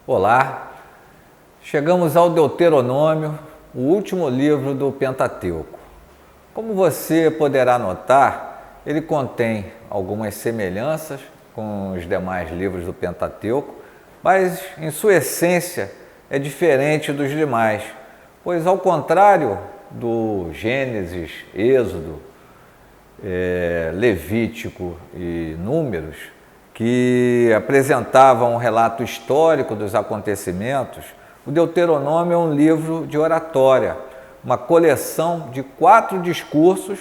Olá, chegamos ao Deuteronômio, o último livro do Pentateuco. Como você poderá notar, ele contém algumas semelhanças com os demais livros do Pentateuco, mas em sua essência é diferente dos demais, pois ao contrário do Gênesis, Êxodo, Levítico e Números, que apresentavam um relato histórico dos acontecimentos, o Deuteronômio é um livro de oratória, uma coleção de 4 discursos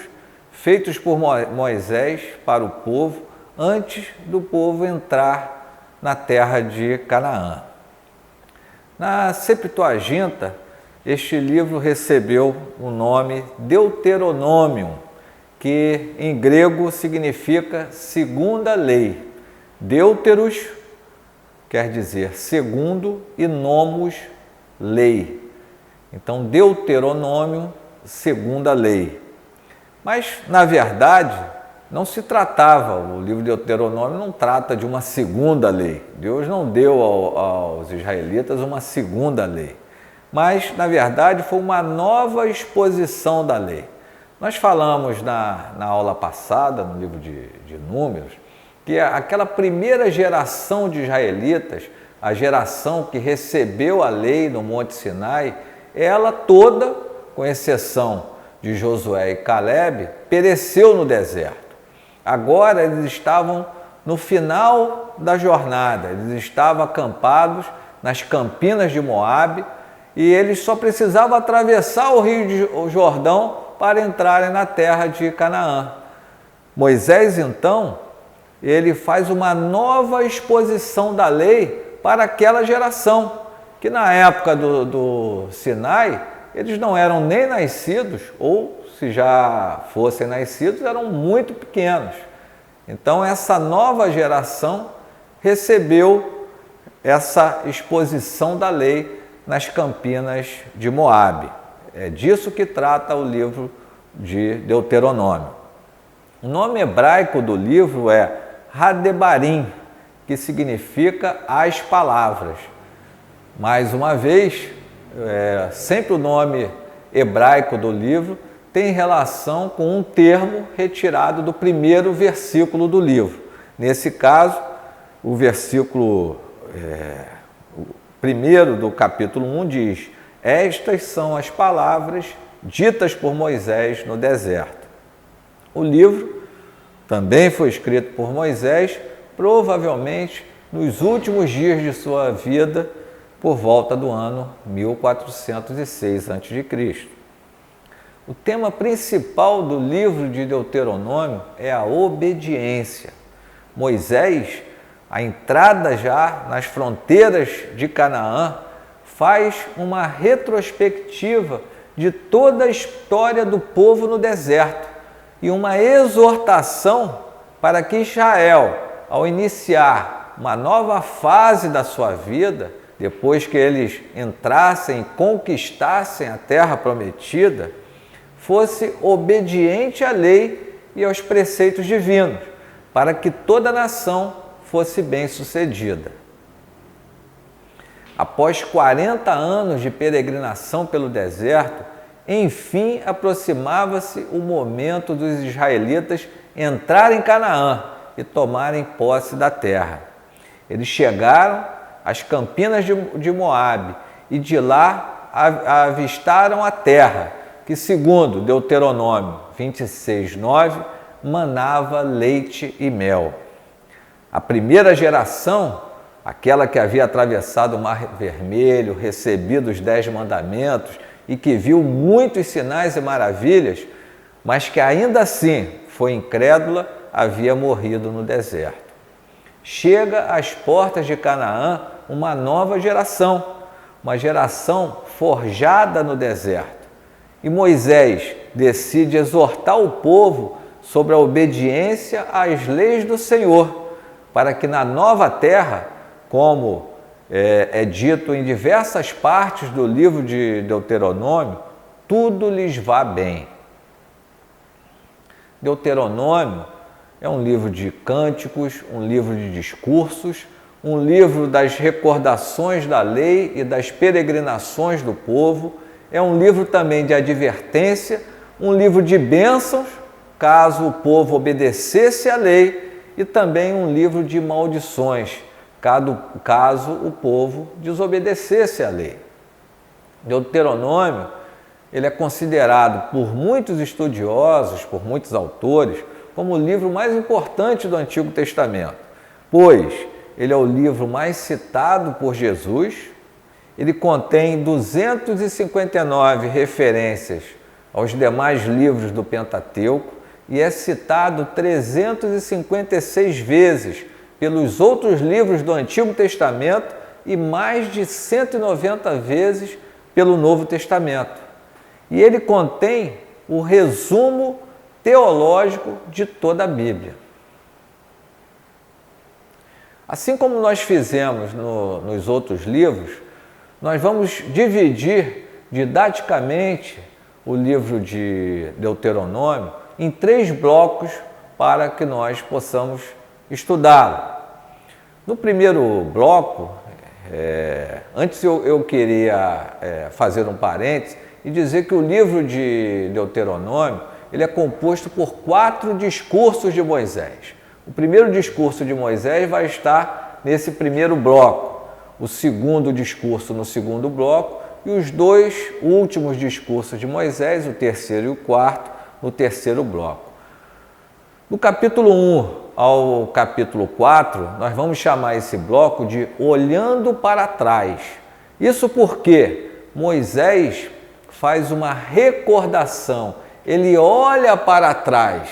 feitos por Moisés para o povo antes do povo entrar na terra de Canaã. Na Septuaginta, este livro recebeu o nome Deuteronômio, que em grego significa segunda lei. Deuteros quer dizer segundo e nomos, lei. Então, Deuteronômio, segunda lei. Mas, na verdade, não se tratava, o livro de Deuteronômio não trata de uma segunda lei. Deus não deu aos israelitas uma segunda lei. Mas, na verdade, foi uma nova exposição da lei. Nós falamos na aula passada, no livro de Números, que aquela primeira geração de israelitas, a geração que recebeu a lei no Monte Sinai, ela toda, com exceção de Josué e Calebe, pereceu no deserto. Agora eles estavam no final da jornada, eles estavam acampados nas campinas de Moabe e eles só precisavam atravessar o Rio Jordão para entrarem na terra de Canaã. Moisés, então, ele faz uma nova exposição da lei para aquela geração, que na época do Sinai, eles não eram nem nascidos, ou se já fossem nascidos, eram muito pequenos. Então, essa nova geração recebeu essa exposição da lei nas campinas de Moabe. É disso que trata o livro de Deuteronômio. O nome hebraico do livro é Hadebarim, que significa as palavras. Mais uma vez, sempre o nome hebraico do livro tem relação com um termo retirado do primeiro versículo do livro. Nesse caso, o versículo primeiro do capítulo 1 diz: estas são as palavras ditas por Moisés no deserto. O livro também foi escrito por Moisés, provavelmente nos últimos dias de sua vida, por volta do ano 1406 a.C. O tema principal do livro de Deuteronômio é a obediência. Moisés, à entrada já nas fronteiras de Canaã, faz uma retrospectiva de toda a história do povo no deserto e uma exortação para que Israel, ao iniciar uma nova fase da sua vida, depois que eles entrassem e conquistassem a terra prometida, fosse obediente à lei e aos preceitos divinos, para que toda a nação fosse bem-sucedida. Após 40 anos de peregrinação pelo deserto, enfim aproximava-se o momento dos israelitas entrarem em Canaã e tomarem posse da terra. Eles chegaram às campinas de Moabe e de lá avistaram a terra, que segundo Deuteronômio 26:9, manava leite e mel. A primeira geração, aquela que havia atravessado o Mar Vermelho, recebido os 10 mandamentos e que viu muitos sinais e maravilhas, mas que ainda assim foi incrédula, havia morrido no deserto. Chega às portas de Canaã uma nova geração, uma geração forjada no deserto. E Moisés decide exortar o povo sobre a obediência às leis do Senhor, para que na nova terra, como é dito em diversas partes do livro de Deuteronômio, tudo lhes vá bem. Deuteronômio é um livro de cânticos, um livro de discursos, um livro das recordações da lei e das peregrinações do povo, é um livro também de advertência, um livro de bênçãos, caso o povo obedecesse à lei, e também um livro de maldições, caso o povo desobedecesse à lei. Deuteronômio, ele é considerado por muitos estudiosos, por muitos autores, como o livro mais importante do Antigo Testamento, pois ele é o livro mais citado por Jesus, ele contém 259 referências aos demais livros do Pentateuco e é citado 356 vezes pelos outros livros do Antigo Testamento e mais de 190 vezes pelo Novo Testamento. E ele contém o resumo teológico de toda a Bíblia. Assim como nós fizemos nos outros livros, nós vamos dividir didaticamente o livro de Deuteronômio em 3 blocos para que nós possamos estudá-lo. No primeiro bloco, antes eu queria fazer um parênteses e dizer que o livro de Deuteronômio ele é composto por 4 discursos de Moisés. O primeiro discurso de Moisés vai estar nesse primeiro bloco, o segundo discurso no segundo bloco e os 2 últimos discursos de Moisés, o terceiro e o quarto, no terceiro bloco. Do capítulo 1 ao capítulo 4, nós vamos chamar esse bloco de Olhando para Trás. Isso porque Moisés faz uma recordação, ele olha para trás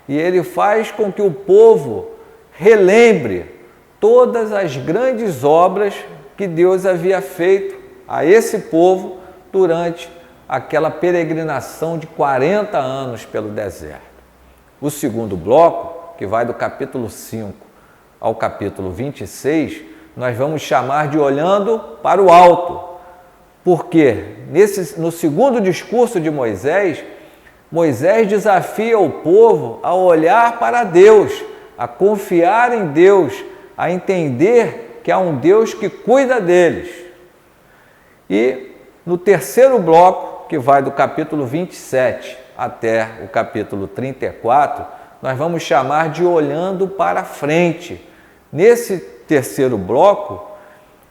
e ele faz com que o povo relembre todas as grandes obras que Deus havia feito a esse povo durante aquela peregrinação de 40 anos pelo deserto. O segundo bloco, que vai do capítulo 5 ao capítulo 26, nós vamos chamar de Olhando para o Alto, porque no segundo discurso de Moisés, Moisés desafia o povo a olhar para Deus, a confiar em Deus, a entender que há um Deus que cuida deles. E no terceiro bloco, que vai do capítulo 27 até o capítulo 34, nós vamos chamar de Olhando para Frente. Nesse terceiro bloco,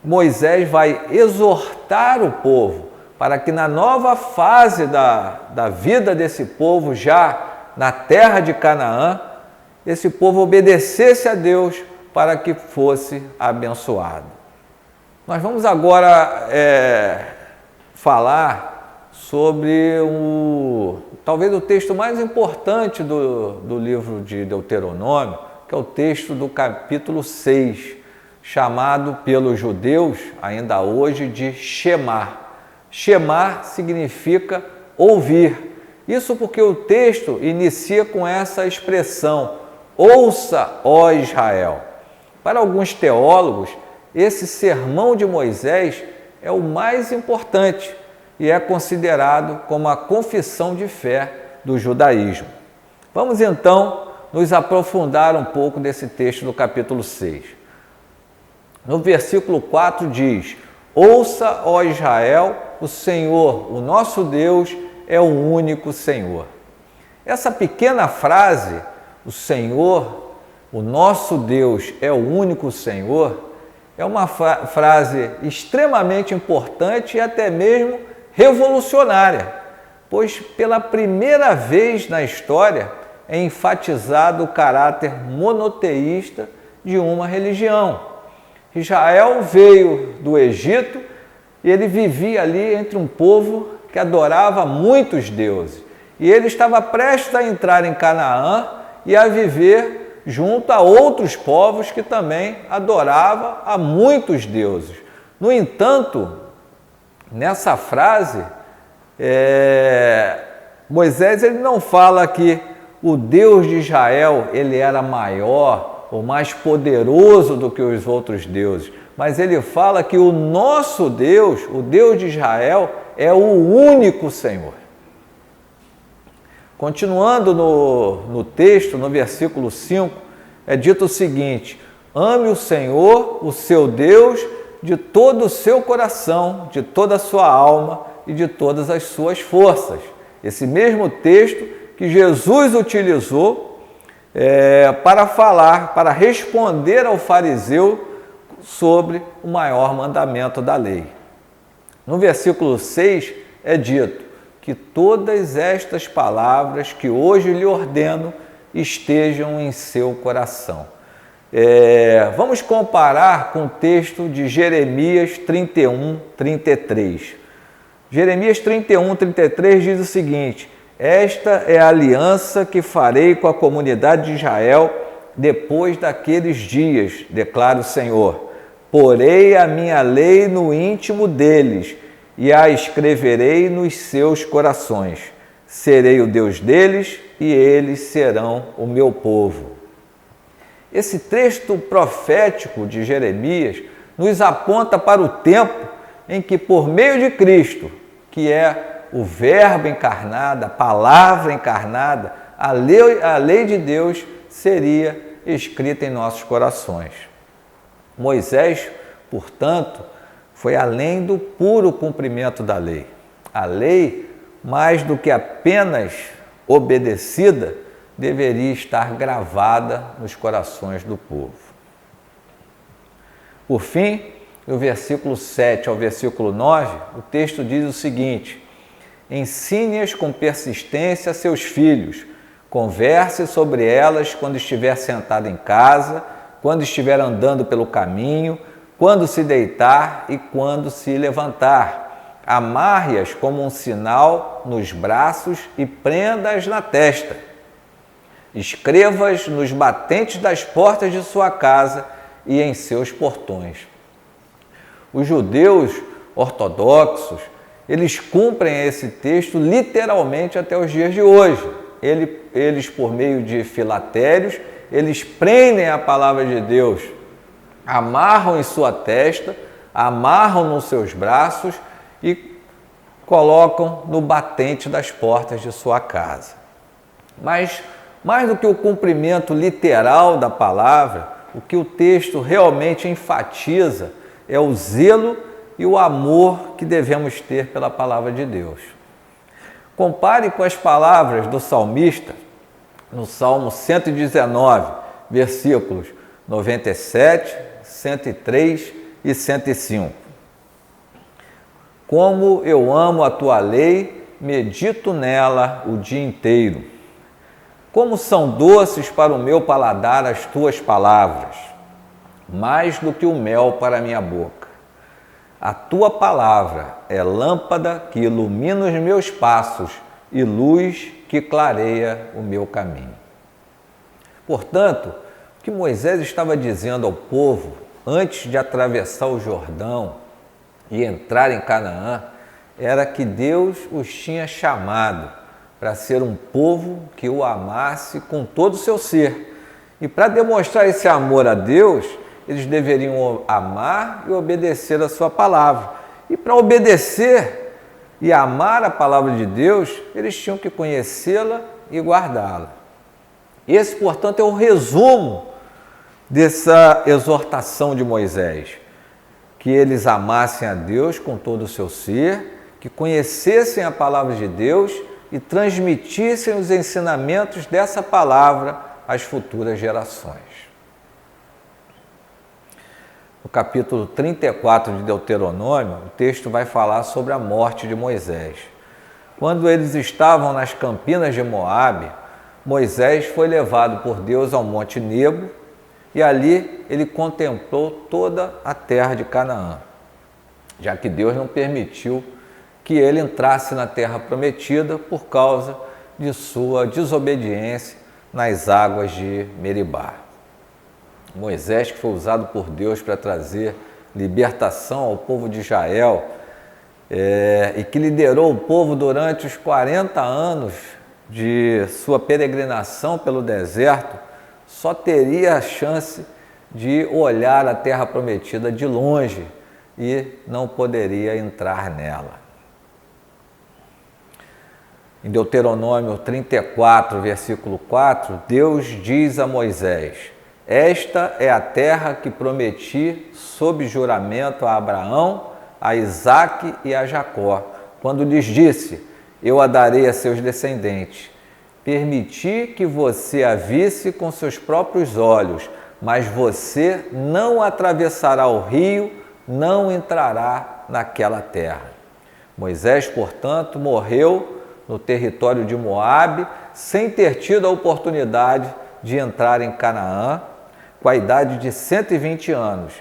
Moisés vai exortar o povo para que na nova fase da vida desse povo, já na terra de Canaã, esse povo obedecesse a Deus para que fosse abençoado. Nós vamos agora falar sobre talvez o texto mais importante do livro de Deuteronômio, que é o texto do capítulo 6, chamado pelos judeus, ainda hoje, de Shema. Shema significa ouvir. Isso porque o texto inicia com essa expressão, ouça, ó Israel. Para alguns teólogos, esse sermão de Moisés é o mais importante e é considerado como a confissão de fé do judaísmo. Vamos então nos aprofundar um pouco desse texto do capítulo 6. No versículo 4 diz, ouça, ó Israel, o Senhor, o nosso Deus, é o único Senhor. Essa pequena frase, o Senhor, o nosso Deus é o único Senhor, é uma frase extremamente importante e até mesmo revolucionária, pois pela primeira vez na história é enfatizado o caráter monoteísta de uma religião. Israel veio do Egito e ele vivia ali entre um povo que adorava muitos deuses. E ele estava prestes a entrar em Canaã e a viver junto a outros povos que também adoravam a muitos deuses. No entanto, nessa frase, Moisés ele não fala que o Deus de Israel ele era maior ou mais poderoso do que os outros deuses, mas ele fala que o nosso Deus, o Deus de Israel, é o único Senhor. Continuando no texto, no versículo 5, é dito o seguinte, Ame o Senhor, o seu Deus, de todo o seu coração, de toda a sua alma e de todas as suas forças. Esse mesmo texto que Jesus utilizou para falar, para responder ao fariseu sobre o maior mandamento da lei. No versículo 6 é dito que todas estas palavras que hoje lhe ordeno estejam em seu coração. Vamos comparar com o texto de Jeremias 31, 33. Jeremias 31, 33 diz o seguinte: esta é a aliança que farei com a comunidade de Israel depois daqueles dias, declara o Senhor. Porei a minha lei no íntimo deles e a escreverei nos seus corações. Serei o Deus deles e eles serão o meu povo. Esse texto profético de Jeremias nos aponta para o tempo em que, por meio de Cristo, que é o Verbo encarnado, a palavra encarnada, a lei de Deus seria escrita em nossos corações. Moisés, portanto, foi além do puro cumprimento da lei. A lei, mais do que apenas obedecida, deveria estar gravada nos corações do povo. Por fim, do versículo 7 ao versículo 9, o texto diz o seguinte: ensine-as com persistência a seus filhos, converse sobre elas quando estiver sentado em casa, quando estiver andando pelo caminho, quando se deitar e quando se levantar. Amarre-as como um sinal nos braços e prenda-as na testa. Escreva-as nos batentes das portas de sua casa e em seus portões. Os judeus ortodoxos, eles cumprem esse texto literalmente até os dias de hoje. Eles por meio de filatérios, eles prendem a palavra de Deus, amarram em sua testa, amarram nos seus braços e colocam no batente das portas de sua casa. Mas, mais do que o cumprimento literal da palavra, o que o texto realmente enfatiza é o zelo e o amor que devemos ter pela palavra de Deus. Compare com as palavras do salmista no Salmo 119, versículos 97, 103 e 105. Como eu amo a tua lei, medito nela o dia inteiro. Como são doces para o meu paladar as tuas palavras, mais do que o mel para a minha boca. A tua palavra é lâmpada que ilumina os meus passos e luz que clareia o meu caminho. Portanto, o que Moisés estava dizendo ao povo antes de atravessar o Jordão e entrar em Canaã era que Deus os tinha chamado para ser um povo que o amasse com todo o seu ser. E para demonstrar esse amor a Deus, eles deveriam amar e obedecer a sua palavra. E para obedecer e amar a palavra de Deus, eles tinham que conhecê-la e guardá-la. Esse, portanto, é o resumo dessa exortação de Moisés, que eles amassem a Deus com todo o seu ser, que conhecessem a palavra de Deus e transmitissem os ensinamentos dessa palavra às futuras gerações. No capítulo 34 de Deuteronômio, o texto vai falar sobre a morte de Moisés. Quando eles estavam nas campinas de Moabe, Moisés foi levado por Deus ao Monte Nebo e ali ele contemplou toda a terra de Canaã, já que Deus não permitiu que ele entrasse na terra prometida por causa de sua desobediência nas águas de Meribá. Moisés, que foi usado por Deus para trazer libertação ao povo de Israel e que liderou o povo durante os 40 anos de sua peregrinação pelo deserto, só teria a chance de olhar a terra prometida de longe e não poderia entrar nela. Em Deuteronômio 34, versículo 4, Deus diz a Moisés: Esta é a terra que prometi sob juramento a Abraão, a Isaque e a Jacó, quando lhes disse: eu a darei a seus descendentes. Permiti que você a visse com seus próprios olhos, mas você não atravessará o rio, não entrará naquela terra. Moisés, portanto, morreu no território de Moabe, sem ter tido a oportunidade de entrar em Canaã, com a idade de 120 anos.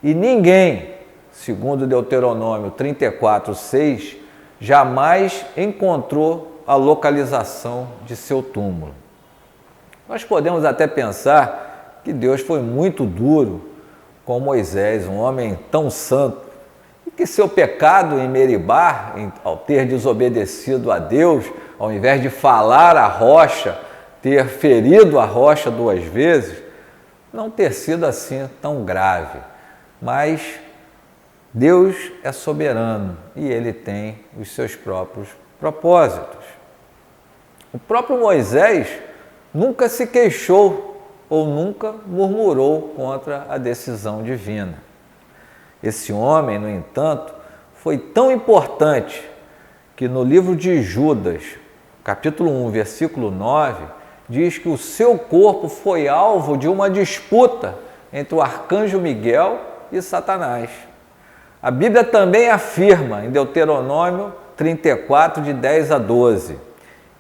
E ninguém, segundo Deuteronômio 34:6, jamais encontrou a localização de seu túmulo. Nós podemos até pensar que Deus foi muito duro com Moisés, um homem tão santo, e que seu pecado em Meribá, ao ter desobedecido a Deus, ao invés de falar à rocha, ter ferido a rocha 2 vezes, não ter sido assim tão grave. Mas Deus é soberano e Ele tem os seus próprios propósitos. O próprio Moisés nunca se queixou ou nunca murmurou contra a decisão divina. Esse homem, no entanto, foi tão importante que no livro de Judas, capítulo 1, versículo 9, diz que o seu corpo foi alvo de uma disputa entre o arcanjo Miguel e Satanás. A Bíblia também afirma em Deuteronômio 34, de 10 a 12,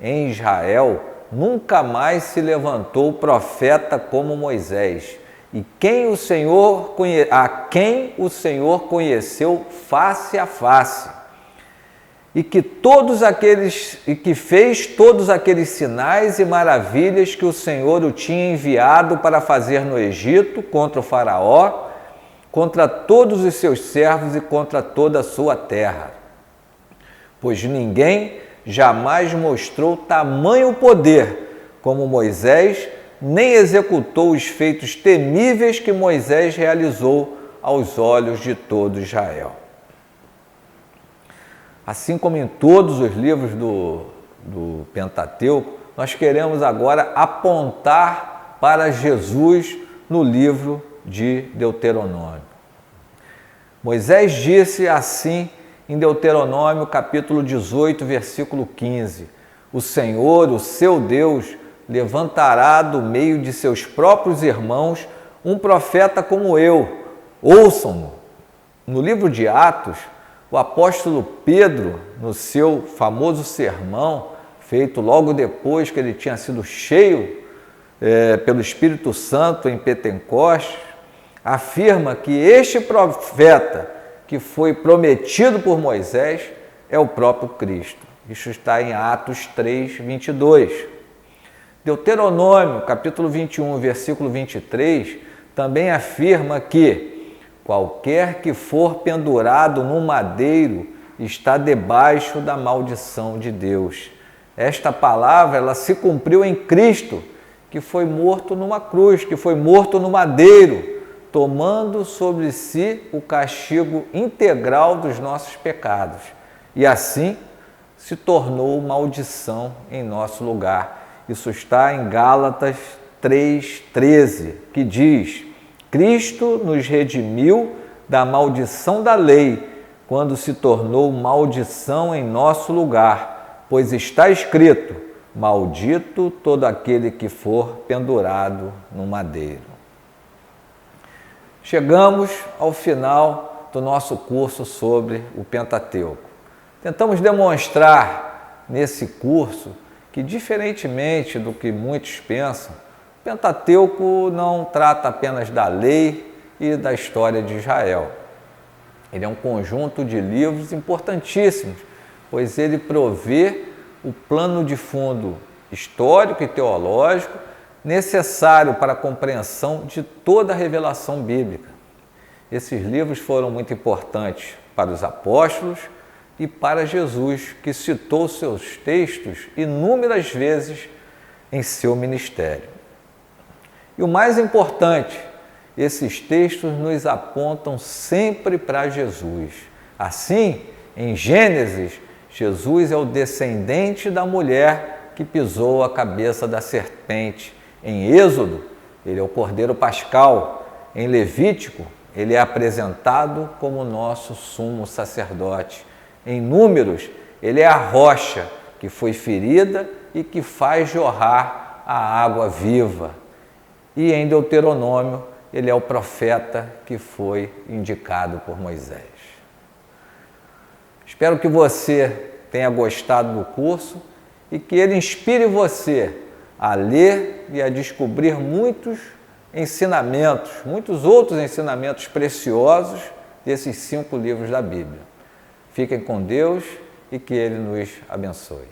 em Israel nunca mais se levantou profeta como Moisés, e a quem o Senhor conheceu face a face, e que fez todos aqueles sinais e maravilhas que o Senhor o tinha enviado para fazer no Egito contra o faraó, contra todos os seus servos e contra toda a sua terra. Pois ninguém jamais mostrou tamanho poder como Moisés, nem executou os feitos temíveis que Moisés realizou aos olhos de todo Israel. Assim como em todos os livros do Pentateuco, nós queremos agora apontar para Jesus no livro de Deuteronômio. Moisés disse assim em Deuteronômio capítulo 18, versículo 15: o Senhor, o seu Deus, levantará do meio de seus próprios irmãos um profeta como eu. Ouçam-no. No livro de Atos, o apóstolo Pedro, no seu famoso sermão, feito logo depois que ele tinha sido cheio pelo Espírito Santo em Pentecostes, afirma que este profeta que foi prometido por Moisés é o próprio Cristo. Isso está em Atos 3, 22. Deuteronômio, capítulo 21, versículo 23, também afirma que qualquer que for pendurado no madeiro está debaixo da maldição de Deus. Esta palavra, ela se cumpriu em Cristo, que foi morto numa cruz, que foi morto no madeiro, tomando sobre si o castigo integral dos nossos pecados. E assim se tornou maldição em nosso lugar. Isso está em Gálatas 3,13, que diz: Cristo nos redimiu da maldição da lei, quando se tornou maldição em nosso lugar, pois está escrito: maldito todo aquele que for pendurado no madeiro. Chegamos ao final do nosso curso sobre o Pentateuco. Tentamos demonstrar nesse curso que, diferentemente do que muitos pensam, o Pentateuco não trata apenas da lei e da história de Israel. Ele é um conjunto de livros importantíssimos, pois ele provê o plano de fundo histórico e teológico necessário para a compreensão de toda a revelação bíblica. Esses livros foram muito importantes para os apóstolos e para Jesus, que citou seus textos inúmeras vezes em seu ministério. E o mais importante, esses textos nos apontam sempre para Jesus. Assim, em Gênesis, Jesus é o descendente da mulher que pisou a cabeça da serpente. Em Êxodo, ele é o Cordeiro Pascal. Em Levítico, ele é apresentado como nosso sumo sacerdote. Em Números, ele é a rocha que foi ferida e que faz jorrar a água viva. E em Deuteronômio, ele é o profeta que foi indicado por Moisés. Espero que você tenha gostado do curso e que ele inspire você a ler e a descobrir muitos ensinamentos, muitos outros ensinamentos preciosos desses 5 livros da Bíblia. Fiquem com Deus e que Ele nos abençoe.